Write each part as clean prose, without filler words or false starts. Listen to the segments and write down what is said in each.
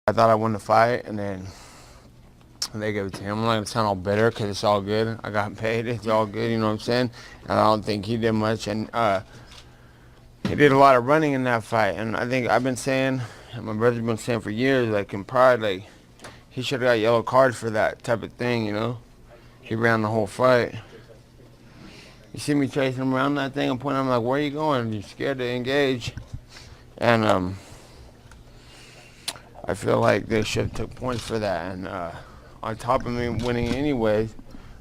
I thought I won the fight, and then they gave it to him. I'm not gonna sound all bitter because it's all good. I got paid. It's all good. You know what I'm saying? And I don't think he did much. And he did a lot of running in that fight. And I think I've been saying, and my brother's been saying for years, like in Pride, like he should have got yellow cards for that type of thing. You know? He ran the whole fight. You see me chasing him around that thing and pointing. I'm like, where are you going? You're scared to engage. And I feel like they should have took points for that. And on top of me winning anyways,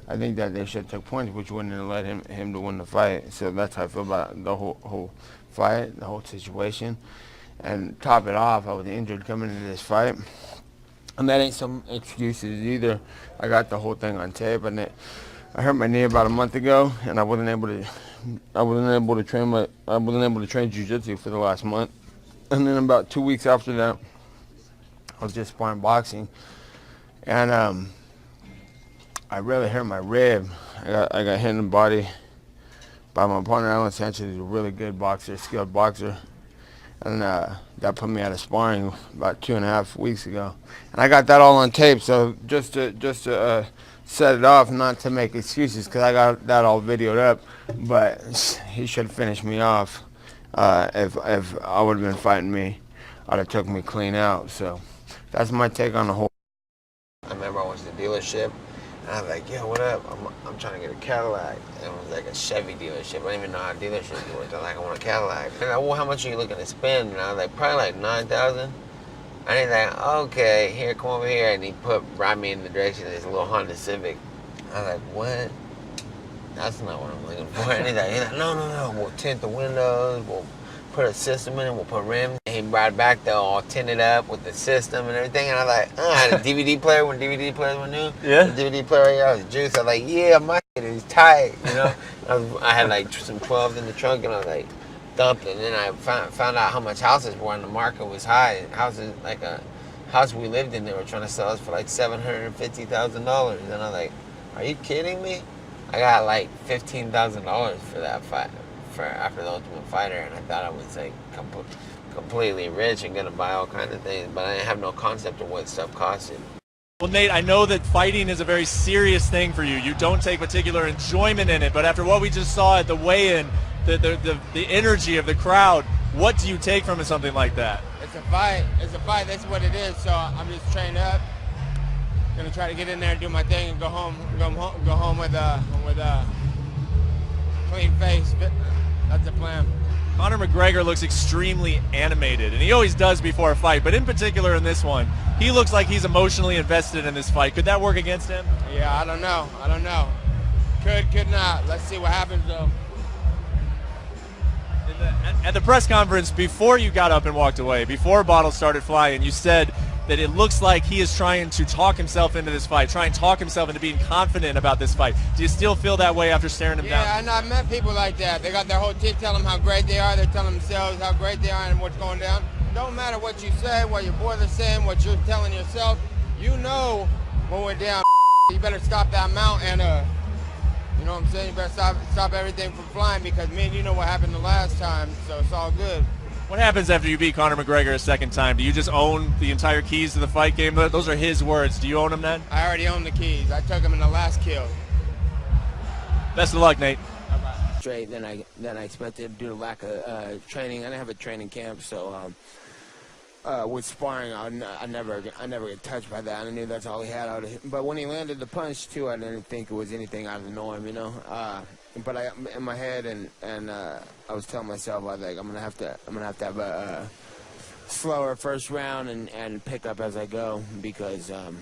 I think that they should have took points, which wouldn't have let him to win the fight. So that's how I feel about the whole fight, the whole situation. And top it off, I was injured coming into this fight. And that ain't some excuses either. I got the whole thing on tape, and I hurt my knee about a month ago, and I wasn't able to train jiu-jitsu for the last month. And then about 2 weeks after that, I was just sparring boxing, and I really hurt my rib. I got hit in the body by my partner, Alan Sanchez. He's a really good boxer, skilled boxer. And that put me out of sparring about 2.5 weeks ago. And I got that all on tape, so just to set it off, not to make excuses, because I got that all videoed up. But he should have finished me off. If I would have been fighting me, I'd have took me clean out. So that's my take on the whole. I remember I went to the dealership, and I was like, yo, what up? I'm trying to get a Cadillac. And it was like a Chevy dealership. I didn't even know how dealerships worked. They're like, I want a Cadillac. And I, well, how much are you looking to spend? And I was like, probably like $9,000. And he's like, okay, here, come over here. And he brought me in the direction of this little Honda Civic. I was like, what? That's not what I'm looking for. And he's like, no, we'll tint the windows, we'll put a system in it, we'll put rims. And he brought it back there all tinted up with the system and everything. And I was like, I had a DVD player when DVD players were new. Yeah. The DVD player right here, I was juiced. I was like, yeah, my shit is tight, you know? I had like some 12s in the trunk, and I was like, dumped it. And then I found out how much houses were on the market was high. Houses, like a house we lived in, they were trying to sell us for like $750,000. And I was like, are you kidding me? I got like $15,000 for that fight, for after the Ultimate Fighter, and I thought I was like completely rich and gonna buy all kinds of things, but I didn't have no concept of what stuff costed. Well, Nate, I know that fighting is a very serious thing for you. You don't take particular enjoyment in it, but after what we just saw at the weigh-in, the energy of the crowd, what do you take from something like that? It's a fight. It's a fight. That's what it is. So I'm just trained up. Gonna try to get in there and do my thing and go home with a clean face. That's the plan. Conor McGregor looks extremely animated, and he always does before a fight, but in particular in this one, he looks like he's emotionally invested in this fight. Could that work against him? Yeah, I don't know. Could not. Let's see what happens though. At the press conference, before you got up and walked away, before bottles started flying, you said that it looks like he is trying to talk himself into this fight, try and talk himself into being confident about this fight. Do you still feel that way after staring him down? Yeah, and I've met people like that. They got their whole team telling them how great they are. They're telling themselves how great they are and what's going down. Don't matter what you say, what your boys are saying, what you're telling yourself. You know when we're down, you better stop that mount and, you know what I'm saying? You better stop everything from flying, because me and you know what happened the last time, so it's all good. What happens after you beat Conor McGregor a second time? Do you just own the entire keys to the fight game? Those are his words. Do you own them then? I already own the keys. I took them in the last kill. Best of luck, Nate. Straight than I expected due to lack of training. I didn't have a training camp, so with sparring, I never get touched by that. I knew that's all he had. But when he landed the punch too, I didn't think it was anything out of the norm, you know. But in my head, and I was telling myself, I was like, I'm gonna have to have a slower first round and pick up as I go, because I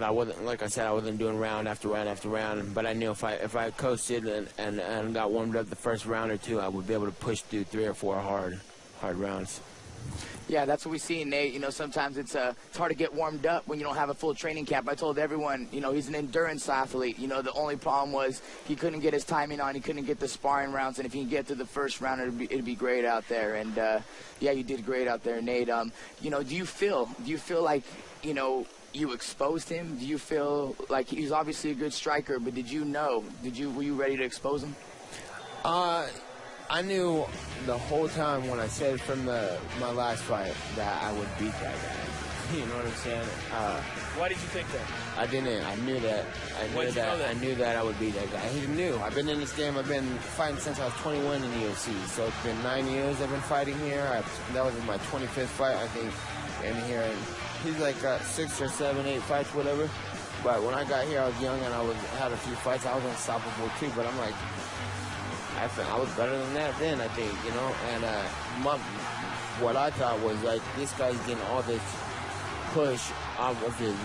wasn't, like I said, I wasn't doing round after round after round. But I knew if I coasted and got warmed up the first round or two, I would be able to push through 3 or 4 hard rounds. Yeah, that's what we see, Nate. You know, sometimes it's hard to get warmed up when you don't have a full training camp. I told everyone, you know, he's an endurance athlete. You know, the only problem was he couldn't get his timing on. He couldn't get the sparring rounds. And if he can get to the first round, it'd be great out there. And yeah, you did great out there, Nate. You know, do you feel like, you know, you exposed him? Do you feel like he's obviously a good striker, but were you ready to expose him? I knew the whole time when I said from my last fight that I would beat that guy. You know what I'm saying? Why did you think that? I didn't. I knew that. I knew that I would beat that guy. He knew. I've been in this game. I've been fighting since I was 21 in the UFC. So it's been 9 years I've been fighting here. That was my 25th fight, I think, in here. And he's like 6 or 7, 8 fights, whatever. But when I got here, I was young and I had a few fights. I was unstoppable too. But I'm like, I was better than that then, I think, you know. And what I thought was like, this guy's getting all this push off of his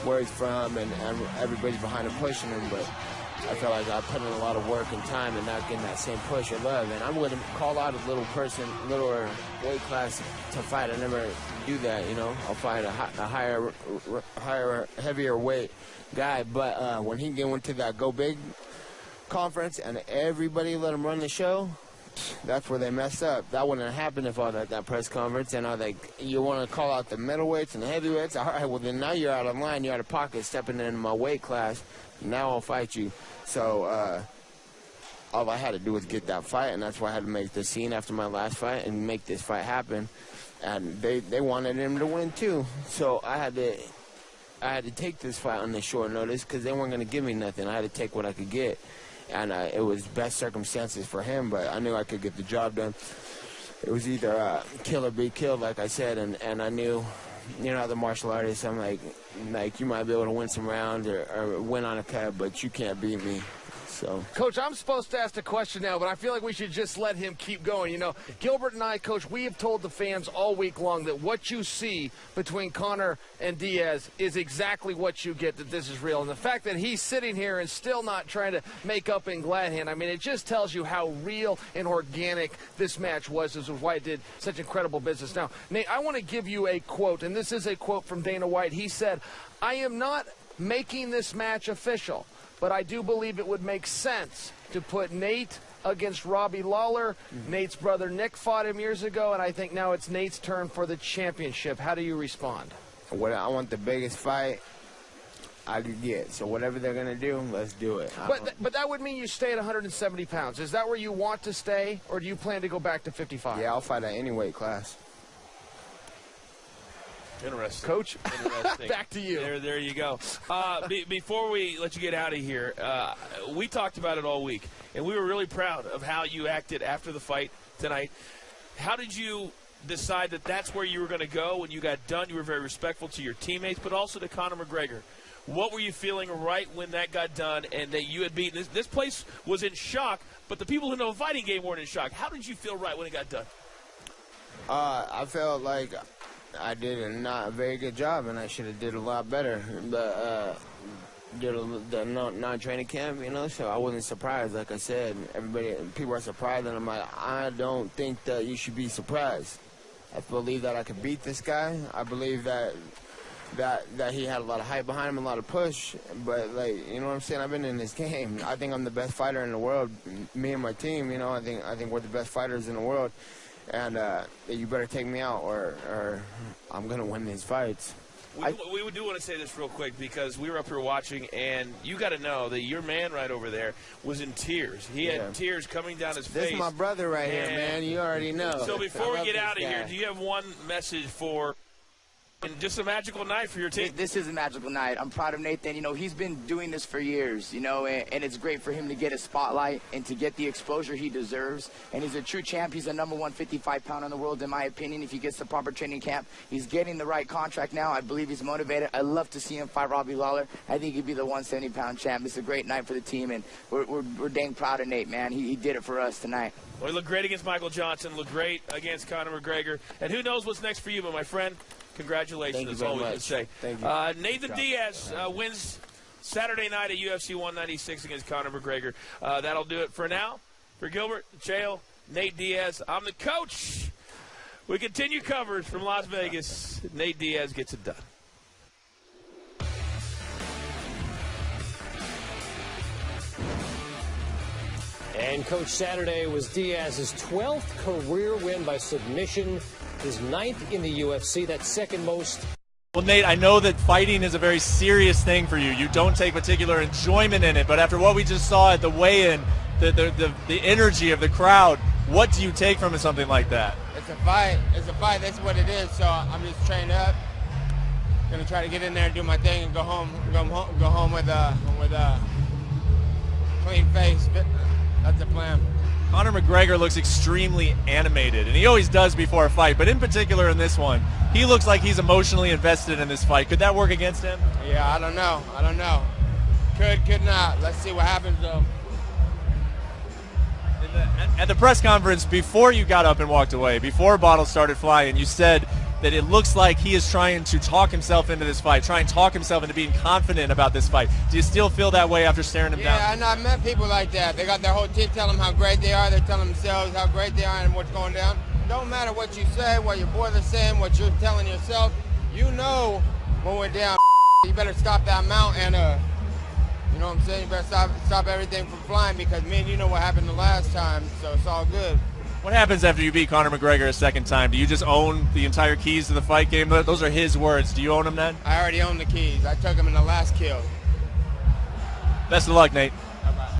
where he's from, and everybody's behind him pushing him, but I felt like I put in a lot of work and time and not getting that same push or love. And I'm going to call out a littler weight class to fight. I never do that, you know. I'll fight a higher, heavier weight guy. But when he went to that Go Big conference and everybody let him run the show, that's where they messed up. That wouldn't have happened if I was at that press conference. And I was like, you want to call out the middleweights and the heavyweights? All right, well, then now you're out of line. You're out of pocket stepping into my weight class. Now I'll fight you. So all I had to do was get that fight, and that's why I had to make the scene after my last fight and make this fight happen. And they wanted him to win, too. So I had to take this fight on the short notice because they weren't going to give me nothing. I had to take what I could get. And it was best circumstances for him, but I knew I could get the job done. It was either kill or be killed, like I said, and I knew, you know, the martial artist, I'm like you might be able to win some rounds or win on a cut, but you can't beat me. So. Coach, I'm supposed to ask the question now, but I feel like we should just let him keep going. You know, Gilbert and I, Coach, we have told the fans all week long that what you see between Conor and Diaz is exactly what you get, that this is real. And the fact that he's sitting here and still not trying to make up in glad hand, I mean, it just tells you how real and organic this match was. This is why it did such incredible business. Now, Nate, I want to give you a quote, and this is a quote from Dana White. He said, "I am not making this match official, but I do believe it would make sense to put Nate against Robbie Lawler. Nate's brother Nick fought him years ago, and I think now it's Nate's turn for the championship." How do you respond? I want the biggest fight I could get. So whatever they're going to do, let's do it. But that would mean you stay at 170 pounds. Is that where you want to stay, or do you plan to go back to 55? Yeah, I'll fight at any weight class. Interesting. Coach, Interesting. back to you. There you go. Before we let you get out of here, we talked about it all week, and we were really proud of how you acted after the fight tonight. How did you decide that that's where you were going to go when you got done? You were very respectful to your teammates, but also to Conor McGregor. What were you feeling right when that got done and that you had beaten? This place was in shock, but the people who know the fighting game weren't in shock. How did you feel right when it got done? I felt like I did a not a very good job, and I should have did a lot better. But did the non-training camp, you know, so I wasn't surprised. Like I said, people are surprised, and I'm like, I don't think that you should be surprised. I believe that I could beat this guy. I believe that he had a lot of hype behind him, a lot of push. But, like, you know what I'm saying? I've been in this game. I think I'm the best fighter in the world. Me and my team, you know, I think we're the best fighters in the world. And you better take me out, or I'm going to win these fights. We do want to say this real quick because we were up here watching, and you got to know that your man right over there was in tears. He had tears coming down his face. This is my brother right here, man. You already know. So before we get out of here, do you have one message for and just a magical night for your team? This is a magical night. I'm proud of Nathan. You know, he's been doing this for years, you know, and it's great for him to get a spotlight and to get the exposure he deserves. And he's a true champ. He's the number 1 55-pounder in the world, in my opinion, if he gets the proper training camp. He's getting the right contract now. I believe he's motivated. I love to see him fight Robbie Lawler. I think he'd be the 170-pound champ. It's a great night for the team, and we're dang proud of Nate, man. He did it for us tonight. Well, he looked great against Michael Johnson, looked great against Conor McGregor. And who knows what's next for you, but my friend, congratulations. That's all we can say. Thank you. Nathan Diaz wins Saturday night at UFC 196 against Conor McGregor. That'll do it for now. For Gilbert, Chael, Nate Diaz, I'm the coach. We continue coverage from Las Vegas. Nate Diaz gets it done. And Coach, Saturday was Diaz's 12th career win by submission, his 9th in the UFC. That's second most. Well, Nate, I know that fighting is a very serious thing for you. You don't take particular enjoyment in it, but after what we just saw at the weigh-in, the energy of the crowd. What do you take from something like that? It's a fight. It's a fight. That's what it is. So I'm just trained up. Gonna try to get in there and do my thing and go home. Go home with a clean face. That's the plan. Conor McGregor looks extremely animated, and he always does before a fight, but in particular in this one, he looks like he's emotionally invested in this fight. Could that work against him? Yeah, I don't know. Could not. Let's see what happens, though. At the press conference, before you got up and walked away, before bottles started flying, you said that it looks like he is trying to talk himself into this fight, try and talk himself into being confident about this fight. Do you still feel that way after staring him down? Yeah, and I've met people like that. They got their whole team telling them how great they are. They're telling themselves how great they are and what's going down. Don't matter what you say, what your boys are saying, what you're telling yourself. You know when we're down, you better stop that mount and, you know what I'm saying? You better stop everything from flying because me and you know what happened the last time, so it's all good. What happens after you beat Conor McGregor a second time? Do you just own the entire keys to the fight game? Those are his words. Do you own them then? I already own the keys. I took them in the last kill. Best of luck, Nate.